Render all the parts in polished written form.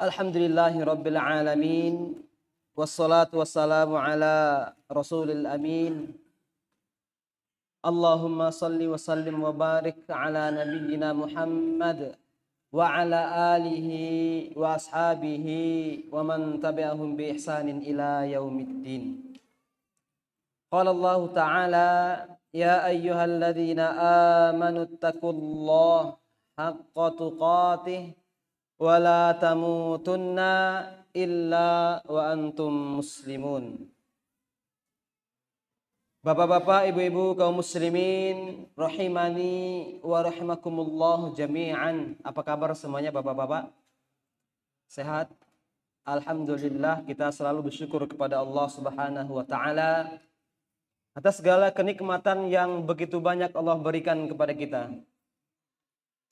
Alhamdulillahi Rabbil Alamin. Wassalatu wassalamu ala Rasulil Amin. Allahumma salli wa sallim wa barik ala nabiyyina Muhammad wa ala alihi wa ashabihi wa man tabi'ahum bi ihsanin ila yaumiddin. Qala Allah Ta'ala, ya ayyuhalladzina amanu taqullaha haqqa tuqatih wa la tamutunna illa wa antum muslimun. Bapak-bapak, ibu-ibu kaum muslimin rahimani wa rahimakumullah jami'an. Apa kabar semuanya bapak-bapak? Sehat? Alhamdulillah, kita selalu bersyukur kepada Allah Subhanahu wa taala atas segala kenikmatan yang begitu banyak Allah berikan kepada kita.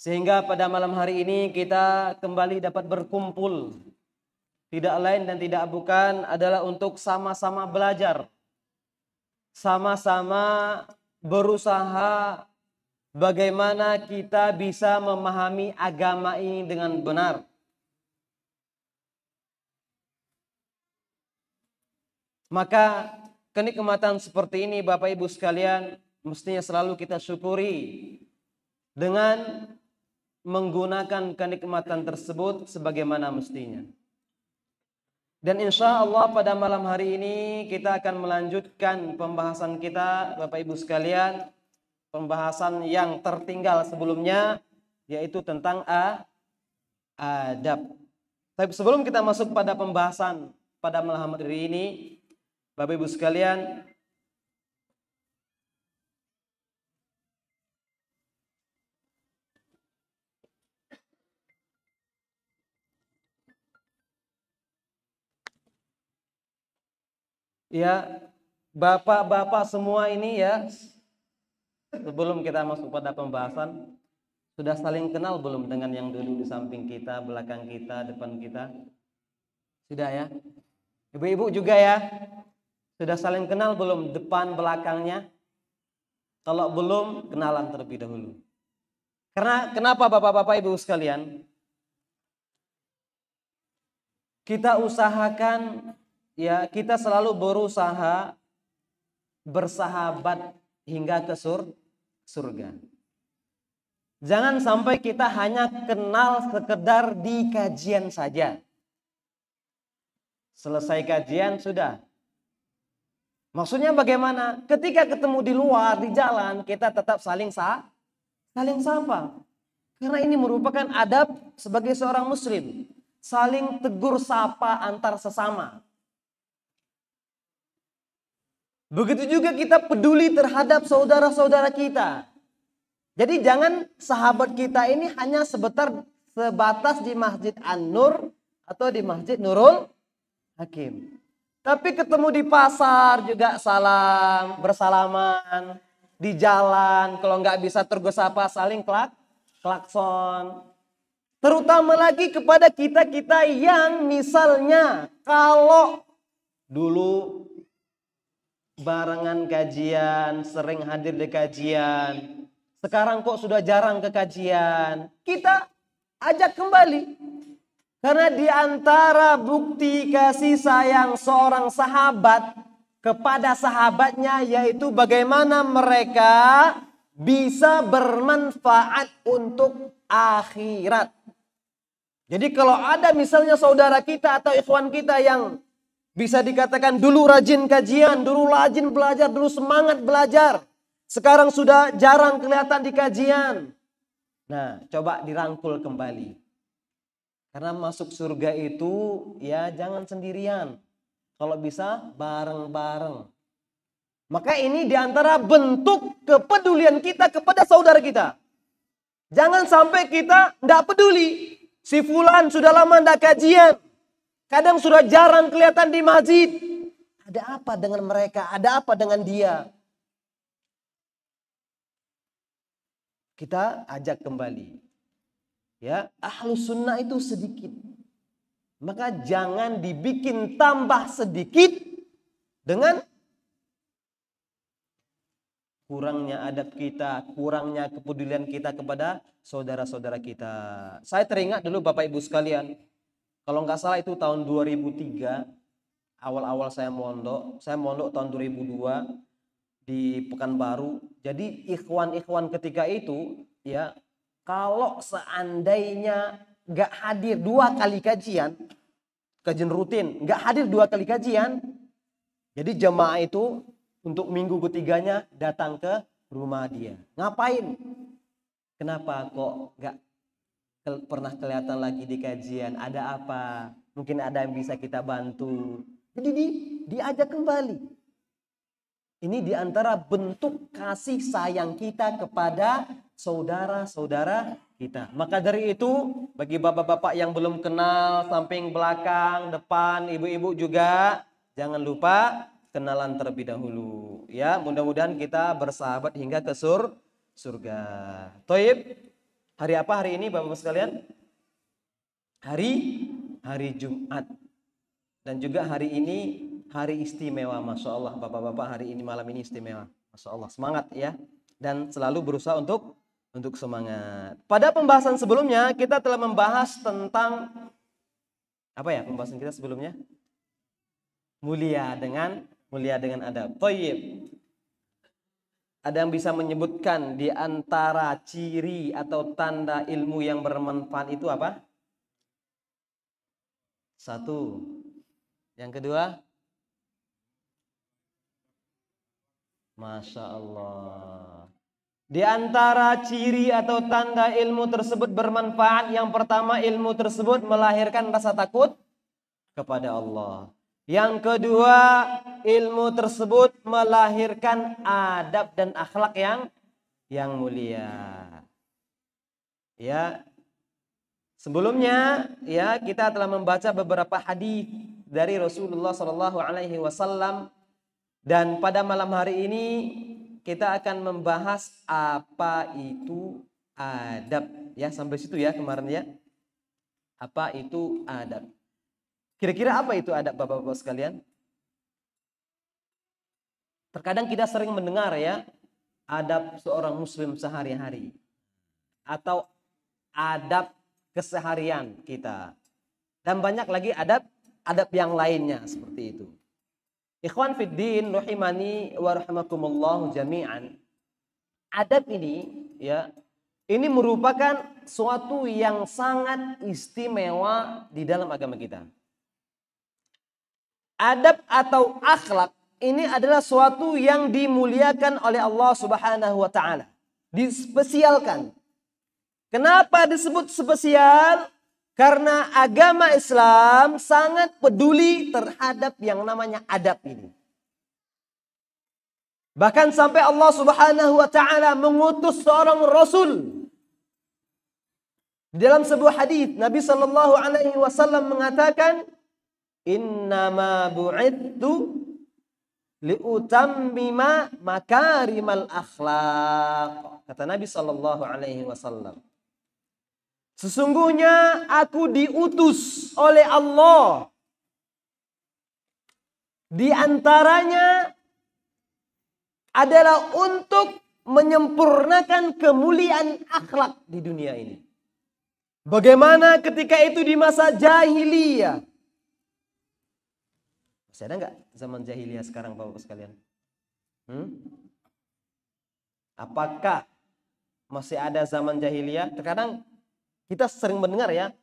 Sehingga pada malam hari ini kita kembali dapat berkumpul. Tidak lain dan tidak bukan adalah untuk sama-sama belajar. Sama-sama berusaha bagaimana kita bisa memahami agama ini dengan benar. Maka kenikmatan seperti ini Bapak Ibu sekalian mestinya selalu kita syukuri dengan menggunakan kenikmatan tersebut sebagaimana mestinya. Dan insya Allah pada malam hari ini kita akan melanjutkan pembahasan kita Bapak Ibu sekalian. Pembahasan yang tertinggal sebelumnya yaitu tentang adab. Tapi sebelum kita masuk pada pembahasan pada malam hari ini Bapak Ibu sekalian, ya, bapak-bapak semua ini ya, sebelum kita masuk pada pembahasan, sudah saling kenal belum dengan yang dulu di samping kita, belakang kita, depan kita? Sudah ya? Ibu-ibu juga ya? Sudah saling kenal belum depan belakangnya? Kalau belum, kenalan terlebih dahulu. Karena kenapa bapak-bapak ibu sekalian? Kita usahakan ya, kita selalu berusaha bersahabat hingga ke surga. Jangan sampai kita hanya kenal sekedar di kajian saja. Selesai kajian sudah. Maksudnya bagaimana? Ketika ketemu di luar, di jalan, kita tetap saling sapa. Karena ini merupakan adab sebagai seorang muslim. Saling tegur sapa antar sesama. Begitu juga kita peduli terhadap saudara-saudara kita. Jadi jangan sahabat kita ini hanya sebatas di Masjid An-Nur atau di Masjid Nurul Hakim. Tapi ketemu di pasar juga salam, bersalaman. Di jalan kalau nggak bisa tegur sapa saling klakson. Terutama lagi kepada kita-kita yang misalnya kalau dulu barengan kajian, sering hadir di kajian. Sekarang kok sudah jarang ke kajian. Kita ajak kembali. Karena di antara bukti kasih sayang seorang sahabat kepada sahabatnya yaitu bagaimana mereka bisa bermanfaat untuk akhirat. Jadi kalau ada misalnya saudara kita atau ikhwan kita yang bisa dikatakan dulu rajin kajian, dulu rajin belajar, dulu semangat belajar. Sekarang sudah jarang kelihatan di kajian. Nah, coba dirangkul kembali. Karena masuk surga itu ya jangan sendirian. Kalau bisa bareng-bareng. Maka ini diantara bentuk kepedulian kita kepada saudara kita. Jangan sampai kita tidak peduli. Si fulan sudah lama tidak kajian. Kadang sudah jarang kelihatan di masjid. Ada apa dengan mereka? Ada apa dengan dia? Kita ajak kembali. Ya, ahlus sunnah itu sedikit. Maka jangan dibikin tambah sedikit dengan kurangnya adab kita, kurangnya kepedulian kita kepada saudara-saudara kita. Saya teringat dulu Bapak Ibu sekalian, Kalau nggak salah itu tahun 2003, awal-awal saya mondok. Saya mondok tahun 2002 di Pekanbaru. Jadi ikhwan-ikhwan ketika itu ya, kalau seandainya nggak hadir 2 kali kajian rutin, nggak hadir 2 kali kajian, jadi jemaah itu untuk minggu ketiganya datang ke rumah dia. Ngapain? Kenapa kok nggak pernah kelihatan lagi di kajian? Ada apa? Mungkin ada yang bisa kita bantu. Jadi diajak kembali. Ini diantara bentuk kasih sayang kita kepada saudara-saudara kita. Maka dari itu, bagi bapak-bapak yang belum kenal samping, belakang, depan, ibu-ibu juga, jangan lupa kenalan terlebih dahulu. Ya, mudah-mudahan kita bersahabat hingga ke surga. Toib, hari apa hari ini bapak-bapak sekalian? Hari Jumat. Dan juga hari ini hari istimewa, Masya Allah. Bapak-bapak hari ini, malam ini istimewa, Masya Allah. Semangat ya. Dan selalu berusaha untuk semangat. Pada pembahasan sebelumnya kita telah membahas tentang apa ya pembahasan kita sebelumnya? Mulia dengan adab. Thayyib. Ada yang bisa menyebutkan di antara ciri atau tanda ilmu yang bermanfaat itu apa? 1. Yang kedua? Masya Allah. Di antara ciri atau tanda ilmu tersebut bermanfaat, yang pertama ilmu tersebut melahirkan rasa takut kepada Allah. Yang kedua, ilmu tersebut melahirkan adab dan akhlak yang mulia. Ya. Sebelumnya ya kita telah membaca beberapa hadis dari Rasulullah SAW. Dan pada malam hari ini kita akan membahas apa itu adab. Ya, sampai situ ya kemarin ya. Apa itu adab? Kira-kira apa itu adab bapak-bapak sekalian? Terkadang kita sering mendengar ya, adab seorang muslim sehari-hari. Atau adab keseharian kita. Dan banyak lagi adab yang lainnya seperti itu. Ikhwan fiddin rahimani wa rahimakumullah jami'an. Adab ini ya, ini merupakan suatu yang sangat istimewa di dalam agama kita. Adab atau akhlak ini adalah suatu yang dimuliakan oleh Allah Subhanahu wa taala. Dispesialkan. Kenapa disebut spesial? Karena agama Islam sangat peduli terhadap yang namanya adab ini. Bahkan sampai Allah Subhanahu wa taala mengutus seorang rasul. Di dalam sebuah hadis Nabi sallallahu alaihi wasallam mengatakan, "Innama bu'ittu liutammima makarimal akhlaq." Kata Nabi sallallahu alaihi wasallam, sesungguhnya aku diutus oleh Allah. Di antaranya adalah untuk menyempurnakan kemuliaan akhlak di dunia ini. Bagaimana ketika itu di masa jahiliyah? Masih ada nggak zaman jahiliyah sekarang bapak sekalian? Apakah masih ada zaman jahiliyah? Terkadang kita sering mendengar ya,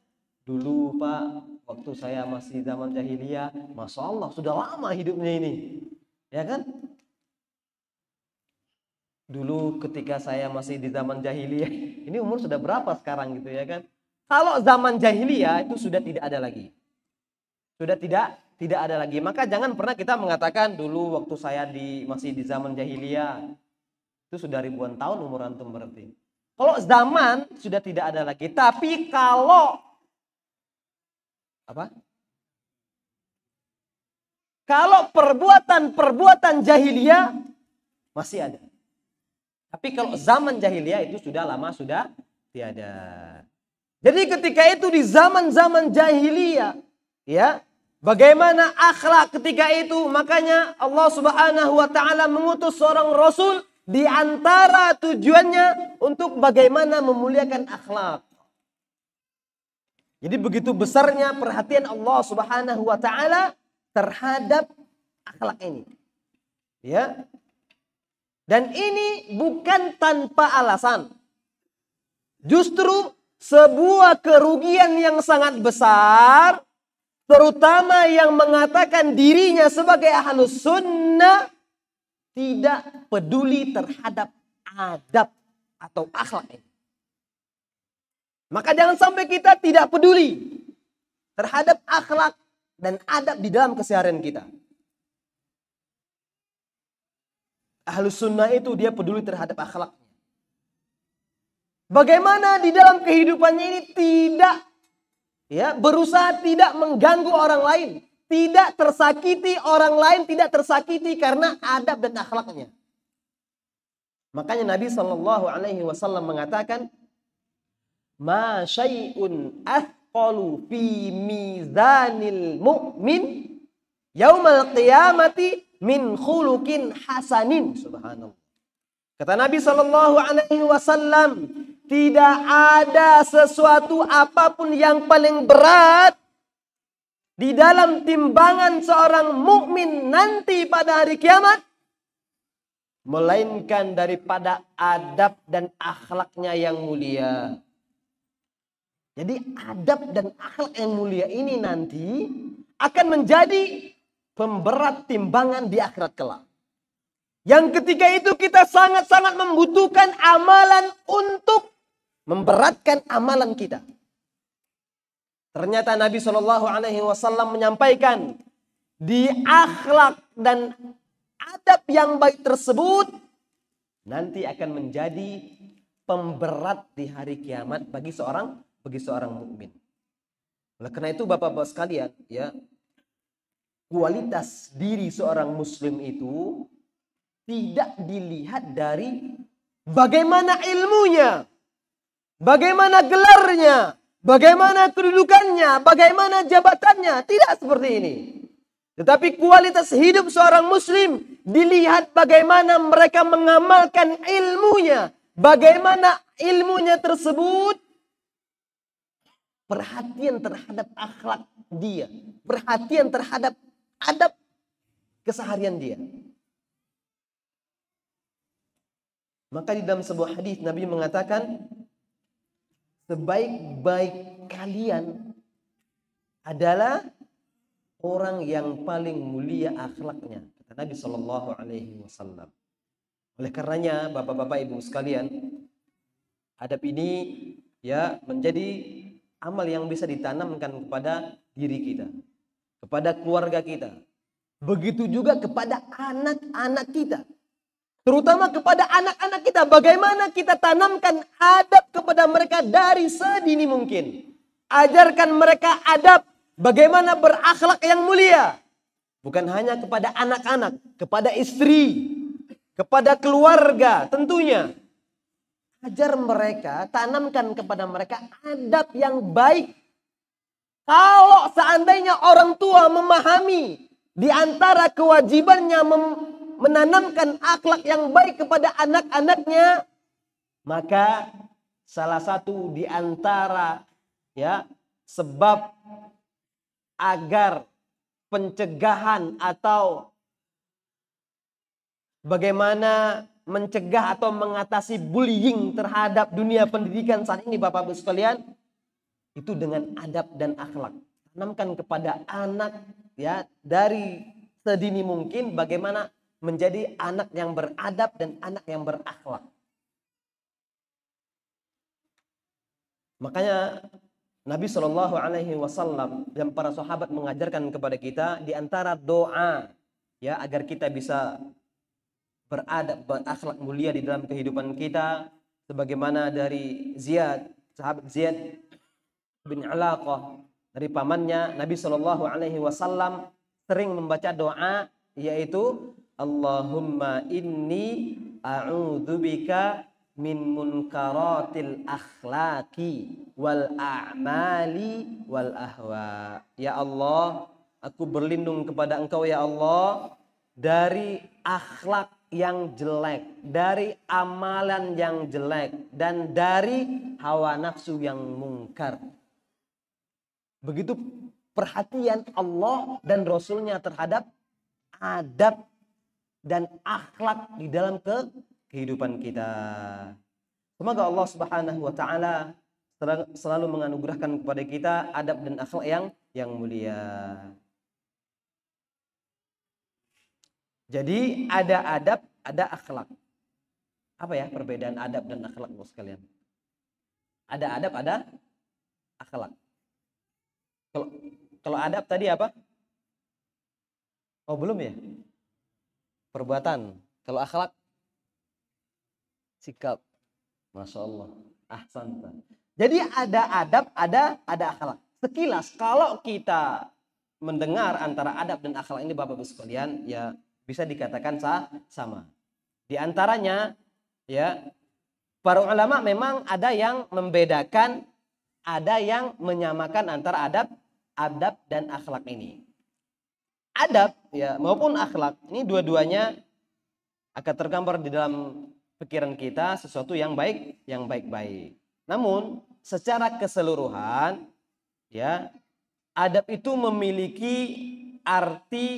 dulu Pak, waktu saya masih zaman jahiliyah, Masya Allah sudah lama hidupnya ini. Ya kan? Dulu ketika saya masih di zaman jahiliyah, ini umur sudah berapa sekarang gitu ya kan? Kalau zaman jahiliyah itu sudah tidak ada lagi. Sudah tidak ada lagi. Maka jangan pernah kita mengatakan dulu waktu saya masih di zaman jahiliyah. Itu sudah ribuan tahun umur antum berarti. Kalau zaman sudah tidak ada lagi. Tapi kalau apa? Kalau perbuatan jahiliyah masih ada. Tapi kalau zaman jahiliyah itu sudah lama sudah tiada. Jadi ketika itu di zaman-zaman jahiliyah, ya, bagaimana akhlak ketika itu? Makanya Allah Subhanahu wa taala mengutus seorang rasul. Di antara tujuannya untuk bagaimana memuliakan akhlak. Jadi begitu besarnya perhatian Allah Subhanahu wa taala terhadap akhlak ini. Ya. Dan ini bukan tanpa alasan. Justru sebuah kerugian yang sangat besar, terutama yang mengatakan dirinya sebagai ahlus sunnah, tidak peduli terhadap adab atau akhlak ini. Maka jangan sampai kita tidak peduli terhadap akhlak dan adab di dalam keseharian kita. Ahlus sunnah itu dia peduli terhadap akhlaknya. Bagaimana di dalam kehidupannya ini tidak berusaha tidak mengganggu orang lain, tidak tersakiti orang lain, tidak tersakiti karena adab dan akhlaknya. Makanya Nabi SAW mengatakan, ma syai'un athqalu fi mizanil mu'min yaumal qiyamati min khuluqin hasanin. Subhanallah. Kata Nabi SAW, tidak ada sesuatu apapun yang paling berat di dalam timbangan seorang mukmin nanti pada hari kiamat, melainkan daripada adab dan akhlaknya yang mulia. Jadi adab dan akhlak yang mulia ini nanti akan menjadi pemberat timbangan di akhirat kelak. Yang ketika itu kita sangat-sangat membutuhkan amalan untuk memberatkan amalan kita. Ternyata Nabi SAW menyampaikan di akhlak dan adab yang baik tersebut nanti akan menjadi pemberat di hari kiamat bagi seorang mukmin. Oleh karena itu Bapak-bapak sekalian, ya, kualitas diri seorang muslim itu tidak dilihat dari bagaimana ilmunya, bagaimana gelarnya, bagaimana kedudukannya, bagaimana jabatannya. Tidak seperti ini. Tetapi kualitas hidup seorang muslim dilihat bagaimana mereka mengamalkan ilmunya, bagaimana ilmunya tersebut perhatian terhadap akhlak dia, perhatian terhadap adab keseharian dia. Maka di dalam sebuah hadis Nabi mengatakan, sebaik-baik kalian adalah orang yang paling mulia akhlaknya, kata Nabi SAW. Oleh karenanya Bapak-bapak Ibu sekalian, adab ini menjadi amal yang bisa ditanamkan kepada diri kita, kepada keluarga kita. Begitu juga kepada anak-anak kita. Terutama kepada anak-anak kita. Bagaimana kita tanamkan adab kepada mereka dari sedini mungkin. Ajarkan mereka adab. Bagaimana berakhlak yang mulia. Bukan hanya kepada anak-anak. Kepada istri. Kepada keluarga tentunya. Ajar mereka, tanamkan kepada mereka adab yang baik. Kalau seandainya orang tua memahami di antara kewajibannya menanamkan akhlak yang baik kepada anak-anaknya, maka salah satu di antara sebab agar pencegahan atau bagaimana mencegah atau mengatasi bullying terhadap dunia pendidikan saat ini Bapak-Ibu sekalian, itu dengan adab dan akhlak. Tanamkan kepada anak dari sedini mungkin bagaimana menjadi anak yang beradab dan anak yang berakhlak. Makanya Nabi SAW dan para sahabat mengajarkan kepada kita di antara doa agar kita bisa beradab, berakhlak mulia di dalam kehidupan kita, sebagaimana dari sahabat Ziyad bin Alaqah, dari pamannya Nabi SAW sering membaca doa, yaitu Allahumma inni a'udzubika min munkaratil akhlaqi wal a'mali wal ahwa. Ya Allah, aku berlindung kepada Engkau ya Allah dari akhlak yang jelek, dari amalan yang jelek, dan dari hawa nafsu yang mungkar. Begitu perhatian Allah dan Rasulnya terhadap adab dan akhlak di dalam kehidupan kita. Semoga Allah Subhanahu wa taala selalu menganugerahkan kepada kita adab dan akhlak yang mulia. Jadi ada adab, ada akhlak. Apa ya perbedaan adab dan akhlak Bos sekalian? Ada adab, ada akhlak. Kalau adab tadi apa? Oh, belum ya? Perbuatan. Kalau akhlak sikap. Masya Allah. Ahsanta. Jadi ada adab, ada akhlak. Sekilas kalau kita mendengar antara adab dan akhlak ini Bapak-Ibu sekalian, ya bisa dikatakan sama. Di antaranya ya para ulama memang ada yang membedakan, ada yang menyamakan antara adab dan akhlak ini. Adab ya maupun akhlak ini dua-duanya akan tergambar di dalam pikiran kita sesuatu yang baik-baik. Namun secara keseluruhan ya adab itu memiliki arti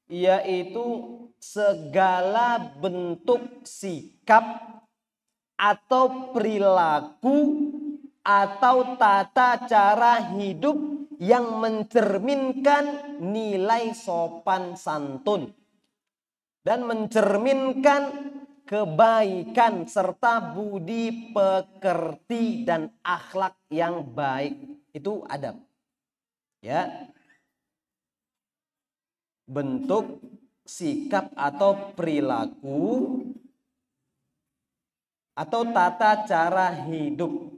yaitu segala bentuk sikap atau perilaku atau tata cara hidup yang mencerminkan nilai sopan santun dan mencerminkan kebaikan serta budi pekerti dan akhlak yang baik. Itu adab. Ya. Bentuk sikap atau perilaku atau tata cara hidup.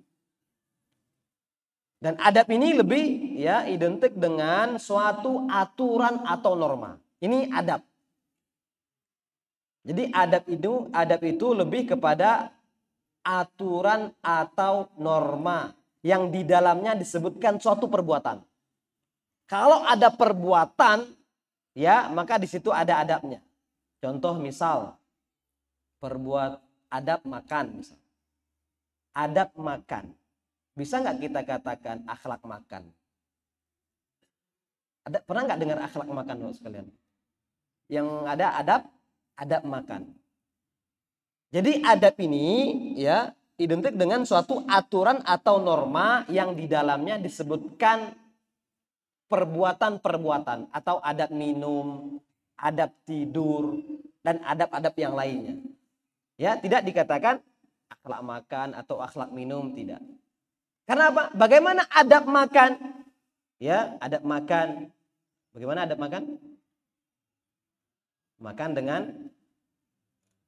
Dan adab ini lebih ya identik dengan suatu aturan atau norma. Ini adab. Jadi adab itu lebih kepada aturan atau norma yang di dalamnya disebutkan suatu perbuatan. Kalau ada perbuatan ya maka di situ ada adabnya. Contoh misal adab makan misal. Adab makan. Bisa nggak kita katakan akhlak makan? Pernah nggak dengar akhlak makan loh sekalian? Yang ada adab makan. Jadi adab ini ya identik dengan suatu aturan atau norma yang di dalamnya disebutkan perbuatan-perbuatan atau adab minum, adab tidur, dan adab-adab yang lainnya. Ya, tidak dikatakan akhlak makan atau akhlak minum, tidak. Karena apa? Bagaimana adab makan? Ya, adab makan. Bagaimana adab makan? Makan dengan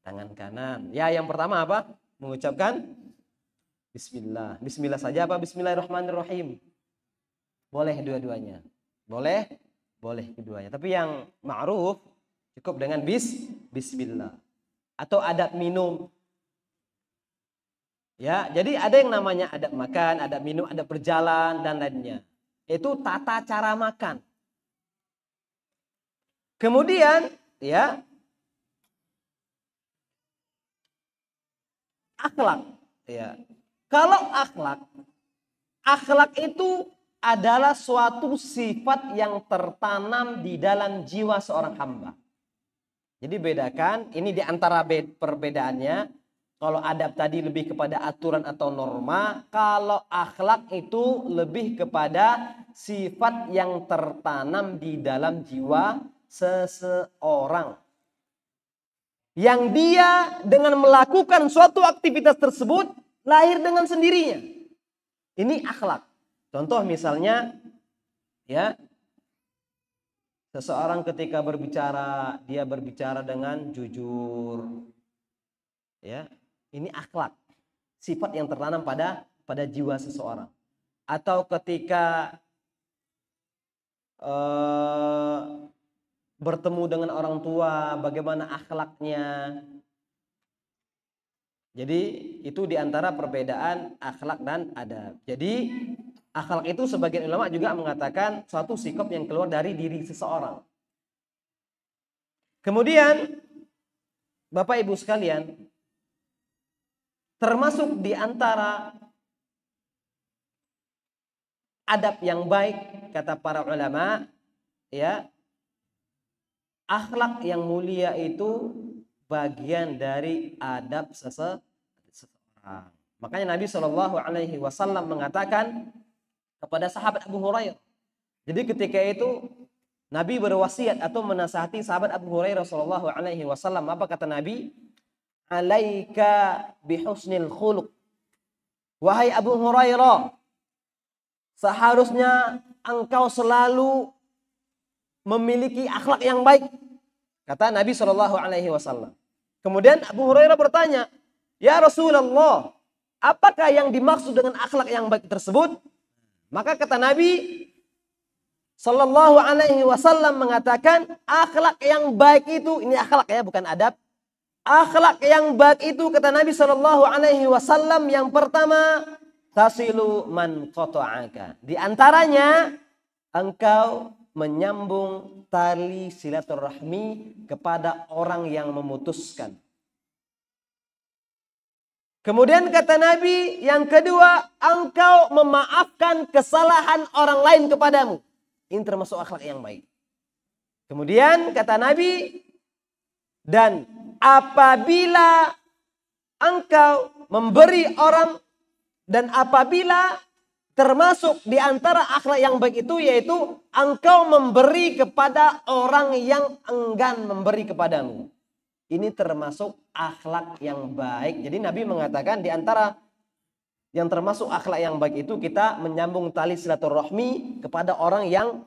tangan kanan. Ya, yang pertama apa? Mengucapkan bismillah. Bismillah saja apa? Bismillahirrahmanirrahim. Boleh dua-duanya. Boleh keduanya. Tapi yang ma'ruf cukup dengan bismillah. Atau adab minum. Ya, jadi ada yang namanya adab makan, adab minum, adab berjalan dan lainnya. Itu tata cara makan. Kemudian, ya, akhlak. Ya. Kalau akhlak itu adalah suatu sifat yang tertanam di dalam jiwa seorang hamba. Jadi bedakan, ini di antara perbedaannya. Kalau adab tadi lebih kepada aturan atau norma, kalau akhlak itu lebih kepada sifat yang tertanam di dalam jiwa seseorang. Yang dia dengan melakukan suatu aktivitas tersebut lahir dengan sendirinya. Ini akhlak. Contoh misalnya ya seseorang ketika berbicara, dia berbicara dengan jujur. Ya. Ini akhlak, sifat yang tertanam pada jiwa seseorang. Atau ketika bertemu dengan orang tua, bagaimana akhlaknya. Jadi itu diantara perbedaan akhlak dan adab. Jadi akhlak itu sebagian ulama juga mengatakan suatu sikap yang keluar dari diri seseorang. Kemudian Bapak Ibu sekalian, termasuk di antara adab yang baik, kata para ulama, ya, akhlak yang mulia itu bagian dari adab seseorang. Makanya Nabi Shallallahu Alaihi Wasallam mengatakan kepada sahabat Abu Hurairah. Jadi ketika itu Nabi berwasiat atau menasihati sahabat Abu Hurairah Shallallahu Alaihi Wasallam. Apa kata Nabi? Alaika bihusnil khuluq. Wahai Abu Hurairah, seharusnya engkau selalu memiliki akhlak yang baik, kata Nabi Shallallahu Alaihi Wasallam. Kemudian Abu Hurairah bertanya, ya Rasulullah, apakah yang dimaksud dengan akhlak yang baik tersebut? Maka kata Nabi Sallallahu Alaihi Wasallam mengatakan, akhlak yang baik itu, ini akhlak ya, bukan adab. Akhlak yang baik itu, kata Nabi Sallallahu Alaihi Wasallam, yang pertama, tasilu man qata'aka. Di antaranya, engkau menyambung tali silaturahmi kepada orang yang memutuskan. Kemudian kata Nabi, yang kedua, engkau memaafkan kesalahan orang lain kepadamu. Ini termasuk akhlak yang baik. Kemudian kata Nabi, dan apabila engkau memberi orang, dan apabila termasuk di antara akhlak yang baik itu, yaitu engkau memberi kepada orang yang enggan memberi kepadamu. Ini termasuk akhlak yang baik. Jadi Nabi mengatakan di antara yang termasuk akhlak yang baik itu kita menyambung tali silaturahmi kepada orang yang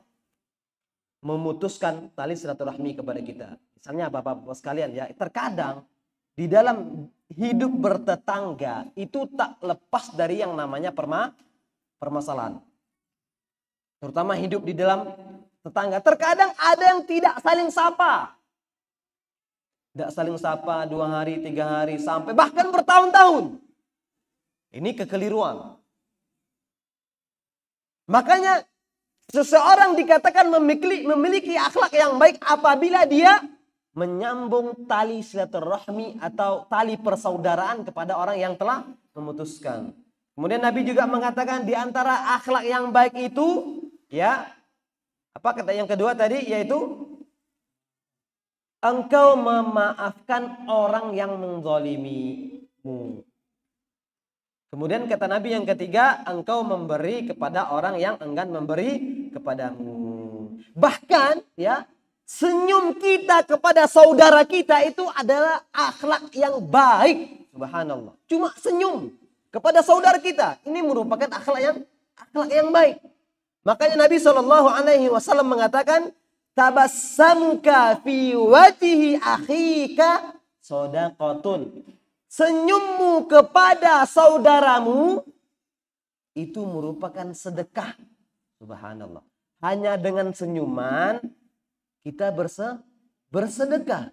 memutuskan tali silaturahmi kepada kita. Misalnya Bapak-bapak sekalian ya, terkadang di dalam hidup bertetangga itu tak lepas dari yang namanya permasalahan. Terutama hidup di dalam tetangga. Terkadang ada yang tidak saling sapa. Tidak saling sapa 2 hari, 3 hari, sampai bahkan bertahun-tahun. Ini kekeliruan. Makanya seseorang dikatakan memiliki akhlak yang baik apabila dia menyambung tali silaturahmi atau tali persaudaraan kepada orang yang telah memutuskan. Kemudian Nabi juga mengatakan di antara akhlak yang baik itu, ya, apa kata yang kedua tadi, yaitu engkau memaafkan orang yang menzalimimu. Kemudian kata Nabi yang ketiga, engkau memberi kepada orang yang enggan memberi kepadamu. Bahkan ya, senyum kita kepada saudara kita itu adalah akhlak yang baik. Subhanallah. Cuma senyum kepada saudara kita, ini merupakan akhlak yang baik. Makanya Nabi Shallallahu Alaihi Wasallam mengatakan, tabassamuka fi wajhi akhika shadaqatun. Senyummu kepada saudaramu itu merupakan sedekah. Subhanallah. Hanya dengan senyuman kita bersedekah.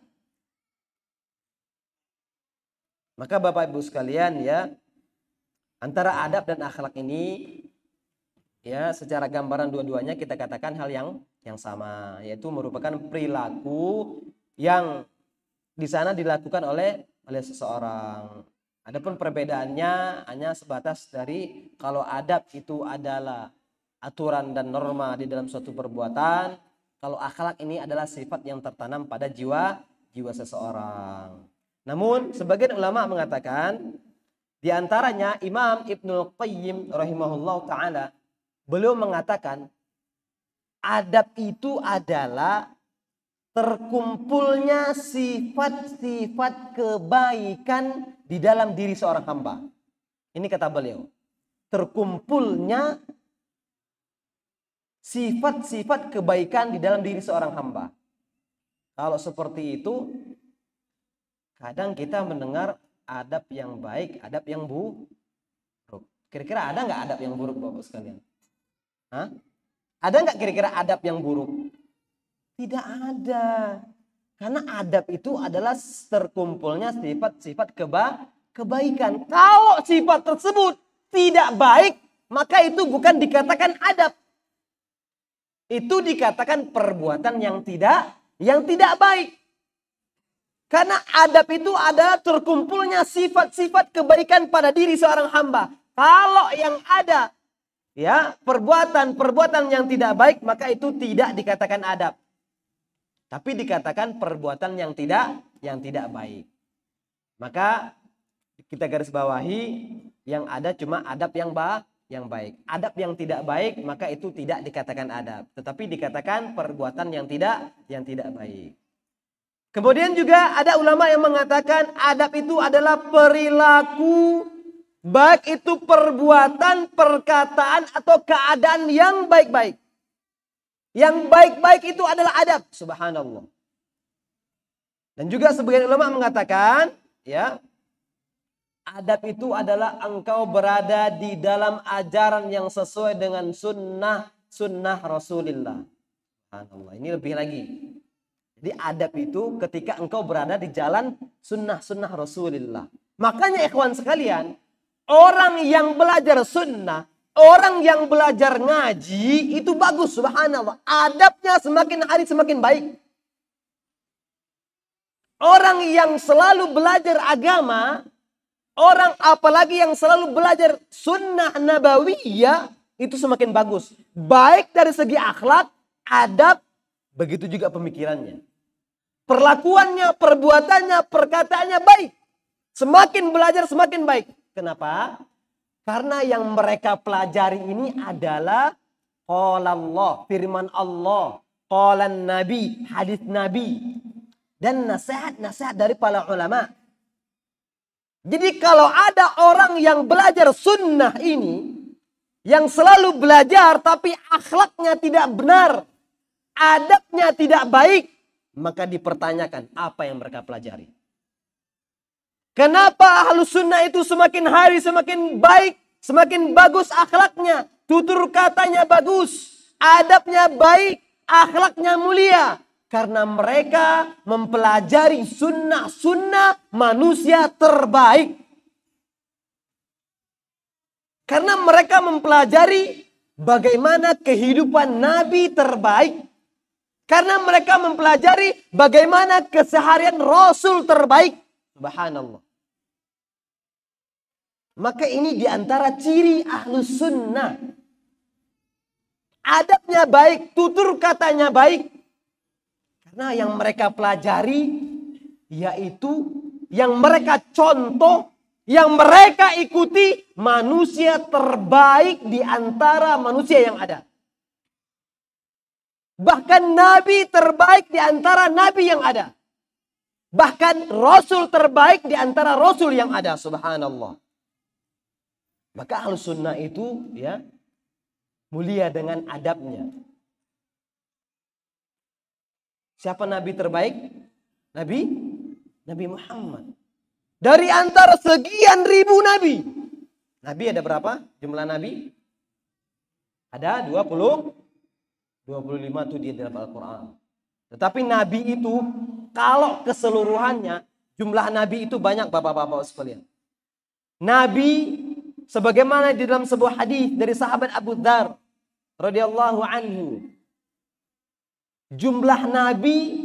Maka Bapak Ibu sekalian ya, antara adab dan akhlak ini ya secara gambaran dua-duanya kita katakan hal yang sama, yaitu merupakan perilaku yang di sana dilakukan oleh seseorang. Adapun perbedaannya hanya sebatas dari kalau adab itu adalah aturan dan norma di dalam suatu perbuatan, kalau akhlak ini adalah sifat yang tertanam pada jiwa seseorang. Namun sebagian ulama mengatakan di antaranya Imam Ibnul Qayyim rahimahullah taala, beliau mengatakan adab itu adalah terkumpulnya sifat-sifat kebaikan di dalam diri seorang hamba. Ini kata beliau. Terkumpulnya sifat-sifat kebaikan di dalam diri seorang hamba. Kalau seperti itu, kadang kita mendengar adab yang baik, adab yang buruk. Kira-kira ada nggak adab yang buruk Bapak sekalian? Hah? Ada nggak kira-kira adab yang buruk? Tidak ada. Karena adab itu adalah terkumpulnya sifat-sifat kebaikan. Kalau sifat tersebut tidak baik, maka itu bukan dikatakan adab. Itu dikatakan perbuatan yang tidak baik. Karena adab itu adalah terkumpulnya sifat-sifat kebaikan pada diri seorang hamba. Kalau yang ada ya, perbuatan yang tidak baik, maka itu tidak dikatakan adab. Tapi dikatakan perbuatan yang tidak baik. Maka kita garis bawahi, yang ada cuma adab yang baik. Adab yang tidak baik maka itu tidak dikatakan adab, tetapi dikatakan perbuatan yang tidak baik. Kemudian juga ada ulama yang mengatakan adab itu adalah perilaku, baik itu perbuatan, perkataan atau keadaan yang baik-baik. Yang baik-baik itu adalah adab, subhanallah. Dan juga sebagian ulama mengatakan, ya, adab itu adalah engkau berada di dalam ajaran yang sesuai dengan sunnah Rasulullah. Subhanallah. Ini lebih lagi. Jadi adab itu ketika engkau berada di jalan sunnah Rasulullah. Makanya ikhwan sekalian, orang yang belajar sunnah, orang yang belajar ngaji itu bagus, subhanallah. Adabnya semakin hari semakin baik. Orang yang selalu belajar agama, orang apalagi yang selalu belajar sunnah nabawiyah, itu semakin bagus. Baik dari segi akhlak, adab, begitu juga pemikirannya. Perlakuannya, perbuatannya, perkataannya baik. Semakin belajar semakin baik. Kenapa? Karena yang mereka pelajari ini adalah qala Allah, firman Allah, qala Nabi, hadis Nabi, dan nasihat-nasihat dari para ulama. Jadi kalau ada orang yang belajar sunnah ini, yang selalu belajar tapi akhlaknya tidak benar, adabnya tidak baik, maka dipertanyakan apa yang mereka pelajari. Kenapa ahlus sunnah itu semakin hari semakin baik, semakin bagus akhlaknya, tutur katanya bagus, adabnya baik, akhlaknya mulia? Karena mereka mempelajari sunnah manusia terbaik. Karena mereka mempelajari bagaimana kehidupan Nabi terbaik. Karena mereka mempelajari bagaimana keseharian Rasul terbaik. Subhanallah. Maka ini diantara ciri ahlus sunnah. Adabnya baik, tutur katanya baik. Karena yang mereka pelajari, yaitu yang mereka contoh, yang mereka ikuti manusia terbaik di antara manusia yang ada. Bahkan Nabi terbaik di antara Nabi yang ada. Bahkan Rasul terbaik di antara Rasul yang ada. Subhanallah. Maka ahlus sunnah itu ya mulia dengan adabnya. Siapa Nabi terbaik? Nabi Muhammad. Dari antara sekian ribu Nabi. Nabi ada berapa? Jumlah Nabi? Ada 25 itu di dalam Al-Quran. Tetapi Nabi itu kalau keseluruhannya jumlah Nabi itu banyak bapak-bapak sekalian. Nabi sebagaimana di dalam sebuah hadis dari sahabat Abu Dzar radhiyallahu anhu. Jumlah Nabi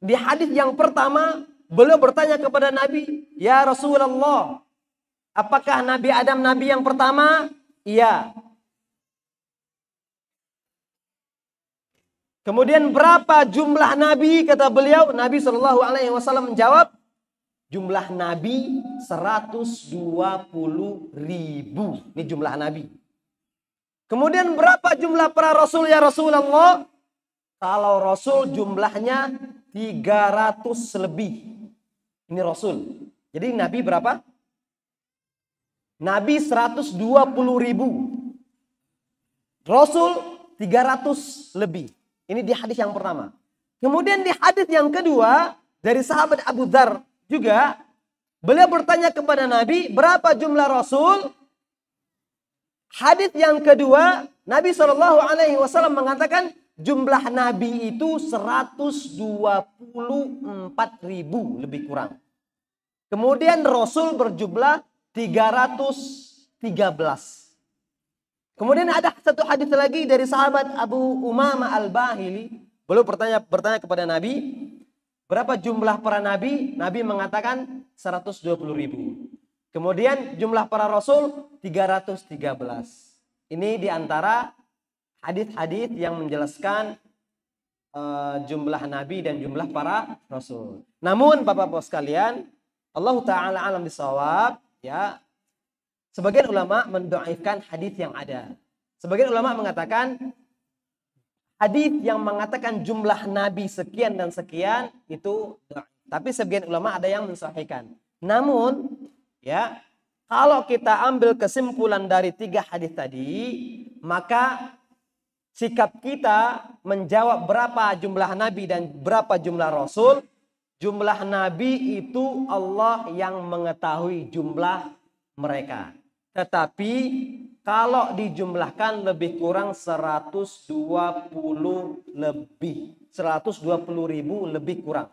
di hadis yang pertama beliau bertanya kepada Nabi, "Ya Rasulullah, apakah Nabi Adam Nabi yang pertama?" Iya. Kemudian berapa jumlah Nabi? Kata beliau, Nabi SAW menjawab, jumlah Nabi 120.000. Ini jumlah Nabi. Kemudian berapa jumlah para Rasul ya Rasulullah? Kalau Rasul jumlahnya 300 lebih. Ini Rasul. Jadi Nabi berapa? Nabi 120.000. Rasul 300 lebih. Ini di hadis yang pertama. Kemudian di hadis yang kedua dari sahabat Abu Dzar juga beliau bertanya kepada Nabi, berapa jumlah Rasul? Hadis yang kedua Nabi SAW mengatakan jumlah Nabi itu 124.000 lebih kurang. Kemudian Rasul berjumlah 313. Kemudian ada satu hadis lagi dari sahabat Abu Umamah Al-Bahili. Beliau bertanya kepada Nabi, berapa jumlah para nabi? Nabi mengatakan 120.000. Kemudian jumlah para rasul 313. Ini diantara hadis-hadis yang menjelaskan jumlah nabi dan jumlah para rasul. Namun Bapak-bapak sekalian, Allah taala alam bisawab, ya. Sebagian ulama mendhaifkan hadis yang ada. Sebagian ulama mengatakan hadis yang mengatakan jumlah nabi sekian dan sekian itu dhaif. Tapi sebagian ulama ada yang mensahihkan. Namun, ya, kalau kita ambil kesimpulan dari 3 hadis tadi, maka sikap kita menjawab berapa jumlah nabi dan berapa jumlah rasul. Jumlah nabi itu Allah yang mengetahui jumlah mereka. Tetapi kalau dijumlahkan lebih kurang 120 lebih. 120.000 lebih kurang.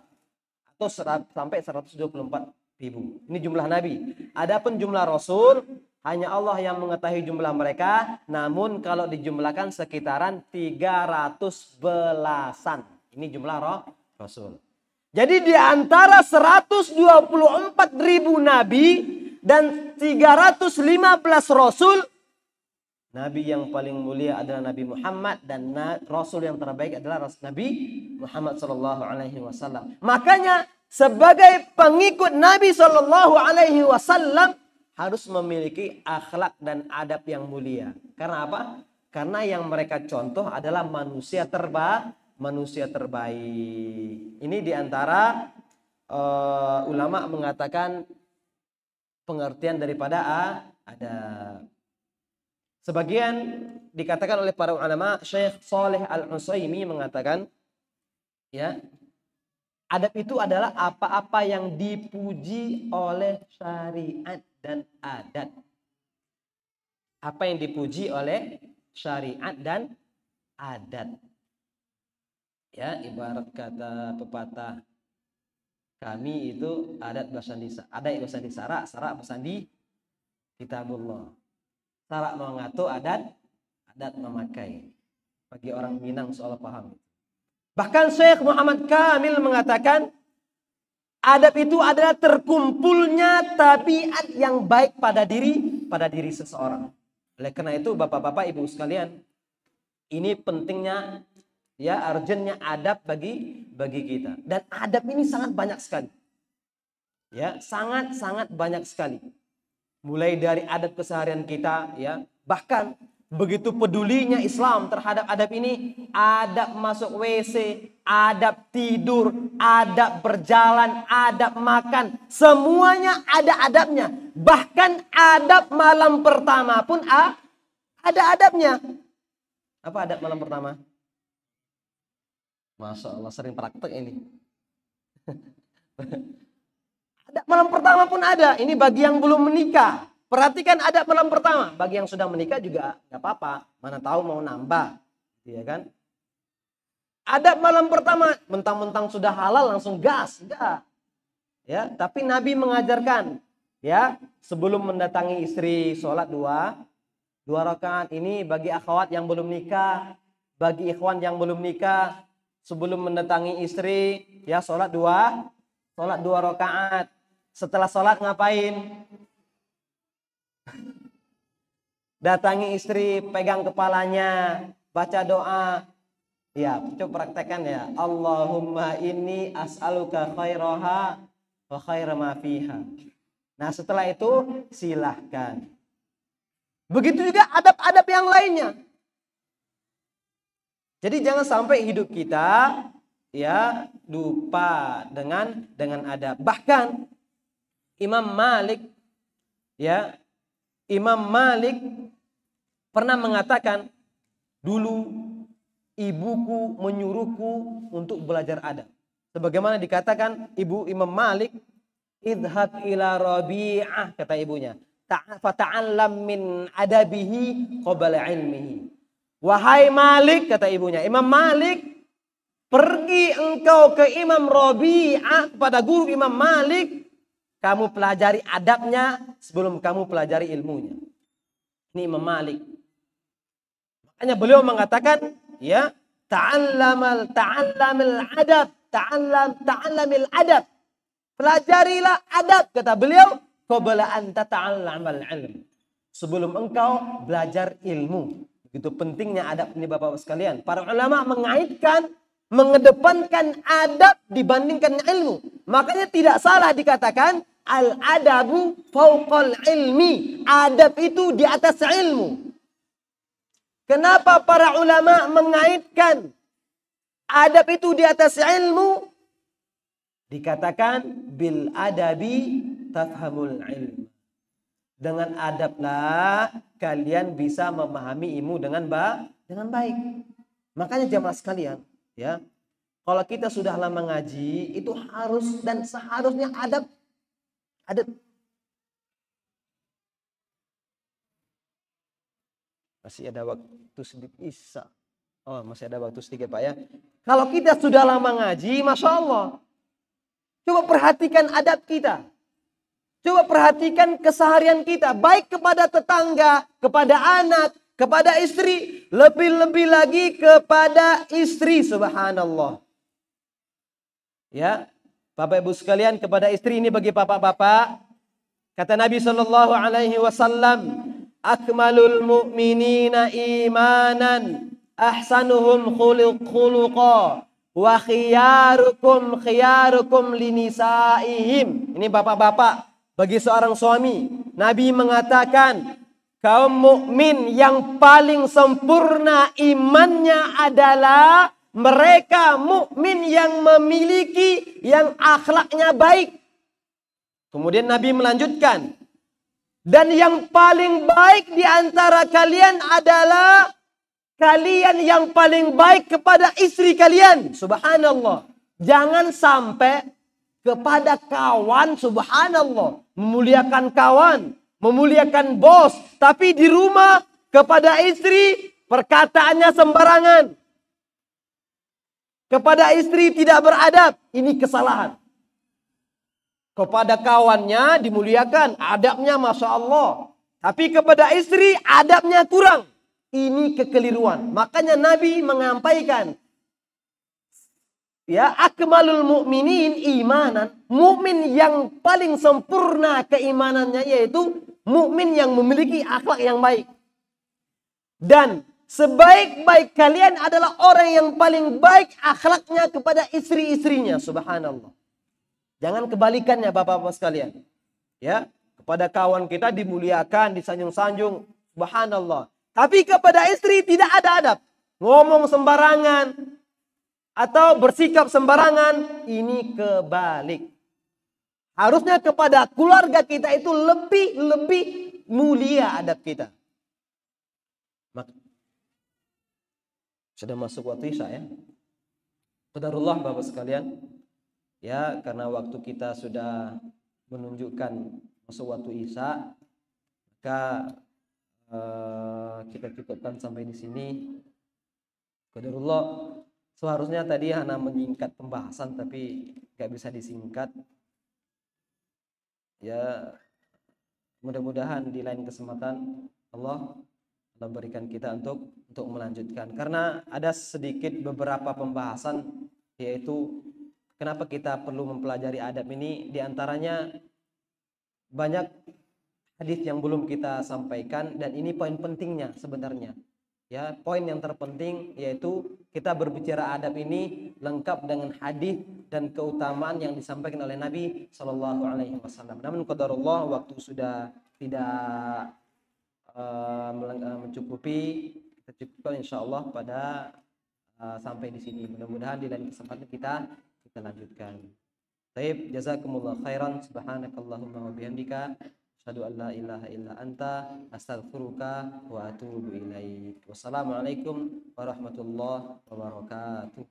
Atau sampai 124.000. Ini jumlah nabi. Adapun jumlah rasul, hanya Allah yang mengetahui jumlah mereka. Namun kalau dijumlahkan sekitaran 300 belasan. Ini jumlah rasul. Jadi di antara 124.000 nabi dan 315 rasul, nabi yang paling mulia adalah Nabi Muhammad dan rasul yang terbaik adalah Nabi Muhammad SAW. Makanya sebagai pengikut Nabi SAW harus memiliki akhlak dan adab yang mulia. Karena apa? Karena yang mereka contoh adalah manusia terbaik. Ini diantara ulama mengatakan pengertian daripada adab. Sebagian dikatakan oleh para ulama, Syekh Shalih Al-Utsaimin mengatakan, ya, adab itu adalah apa-apa yang dipuji oleh syariat dan adat. Apa yang dipuji oleh syariat dan adat. Ya, ibarat kata pepatah, kami itu adat bersandi, ada yang bersandi sarak bersandi kitabullah. Sarak mengatur, adat memakai. Bagi orang Minang soal paham. Bahkan Syekh Muhammad Kamil mengatakan adab itu adalah terkumpulnya tabiat yang baik pada diri seseorang. Oleh karena itu Bapak-bapak Ibu sekalian, ini pentingnya, ya, urgentnya adab bagi kita. Dan adab ini sangat banyak sekali. Ya, sangat banyak sekali. Mulai dari adab keseharian kita, ya. Bahkan begitu pedulinya Islam terhadap adab ini, adab masuk WC, adab tidur, adab berjalan, adab makan, semuanya ada adabnya. Bahkan adab malam pertama pun ada adabnya. Apa adab malam pertama? Masya Allah, sering praktek ini. Adab malam pertama pun ada. Ini bagi yang belum menikah. Perhatikan adab malam pertama. Bagi yang sudah menikah juga nggak apa-apa. Mana tahu mau nambah, ya kan? Adab malam pertama, mentang-mentang sudah halal langsung gas, enggak. Ya, tapi Nabi mengajarkan, ya, sebelum mendatangi istri sholat dua rakaat. Ini bagi akhwat yang belum nikah, bagi ikhwan yang belum nikah, sebelum mendatangi istri, ya, sholat dua rakaat. Setelah sholat ngapain? Datangi istri, pegang kepalanya, baca doa. Ya, coba praktekkan ya. Allahumma inni as'aluka khairaha wa khaira ma fiha. Nah, setelah itu silahkan. Begitu juga adab-adab yang lainnya. Jadi jangan sampai hidup kita, ya, lupa dengan adab. Bahkan Imam Malik pernah mengatakan, dulu ibuku menyuruhku untuk belajar adab. Sebagaimana dikatakan ibu Imam Malik, idhab ila Rabi'ah, kata ibunya, fata'allam min adabihi qabla ilmihi. Wahai Malik, kata ibunya, Imam Malik, pergi engkau ke Imam Rabi'ah, kepada guru Imam Malik, kamu pelajari adabnya sebelum kamu pelajari ilmunya. Ini Imam Malik. Makanya beliau mengatakan, ya, ta'allamil adab. Pelajarilah adab, kata beliau, qabla an tata'allamal ilm. sebelum engkau belajar ilmu. Begitu pentingnya adab ini Bapak-Bapak sekalian. Para ulama mengaitkan, mengedepankan adab dibandingkan ilmu. Makanya tidak salah dikatakan al-adabu fauqal ilmi. Adab itu di atas ilmu. Kenapa para ulama mengaitkan adab itu di atas ilmu? Dikatakan bil adabi tafhamul ilm. Dengan adablah kalian bisa memahami ilmu dengan baik. Makanya jamaah sekalian, ya. Kalau kita sudah lama ngaji, itu harus dan seharusnya adab. Masih ada waktu sedikit Isa. Oh, masih ada waktu sedikit Pak ya. Kalau kita sudah lama ngaji, Masya Allah. Coba perhatikan adab kita. Coba perhatikan keseharian kita. Baik kepada tetangga, kepada anak, kepada istri. Lebih-lebih lagi kepada istri, subhanallah. Ya, Bapak Ibu sekalian, kepada istri ini bagi bapak-bapak. Kata Nabi SAW, akmalul mu'minina imanan ahsanuhum khuluqa wa khiyarukum linisaihim. Ini bapak-bapak, bagi seorang suami, Nabi mengatakan kaum mukmin yang paling sempurna imannya adalah mereka mukmin yang memiliki yang akhlaknya baik. Kemudian Nabi melanjutkan, dan yang paling baik di antara kalian adalah kalian yang paling baik kepada istri kalian. Subhanallah. Jangan sampai kepada kawan, subhanallah, memuliakan kawan, memuliakan bos, tapi di rumah kepada istri perkataannya sembarangan. Kepada istri tidak beradab. Ini kesalahan. Kepada kawannya dimuliakan, adabnya Masya Allah. Tapi kepada istri adabnya kurang. Ini kekeliruan. Makanya Nabi menyampaikan, ya, akmalul mu'minin imanan. Mukmin yang paling sempurna keimanannya yaitu mukmin yang memiliki akhlak yang baik. Dan sebaik-baik kalian adalah orang yang paling baik akhlaknya kepada istri-istrinya. Subhanallah. Jangan kebalikannya Bapak-bapak sekalian. Ya, kepada kawan kita dimuliakan, disanjung-sanjung. Subhanallah. Tapi kepada istri tidak ada adab. Ngomong sembarangan atau bersikap sembarangan, ini kebalik. Harusnya kepada keluarga kita itu lebih mulia adab kita. Sudah masuk waktu Isya ya. Qadarullah Bapak sekalian. Ya, karena waktu kita sudah menunjukkan masuk waktu Isya, maka kita cukupkan sampai di sini. Qadarullah. Seharusnya tadi hanya menyingkat pembahasan tapi gak bisa disingkat. Ya, mudah-mudahan di lain kesempatan Allah berikan kita untuk melanjutkan. Karena ada sedikit beberapa pembahasan, yaitu kenapa kita perlu mempelajari adab ini. Di antaranya banyak hadis yang belum kita sampaikan, dan ini poin pentingnya sebenarnya. Ya, poin yang terpenting yaitu kita berbicara adab ini lengkap dengan hadis dan keutamaan yang disampaikan oleh Nabi Shallallahu Alaihi Wasallam. Namun qadarullah waktu sudah tidak mencukupi, kita cukupkan insyaallah pada sampai di sini. Mudah-mudahan di lain kesempatan kita lanjutkan. Baik, jazakumullah khairan. Subhanakallahumma wa bihamdika asyhadu an la ilaha illa anta astaghfiruka wa atubu ilaik. Wassalamualaikum warahmatullahi wabarakatuh.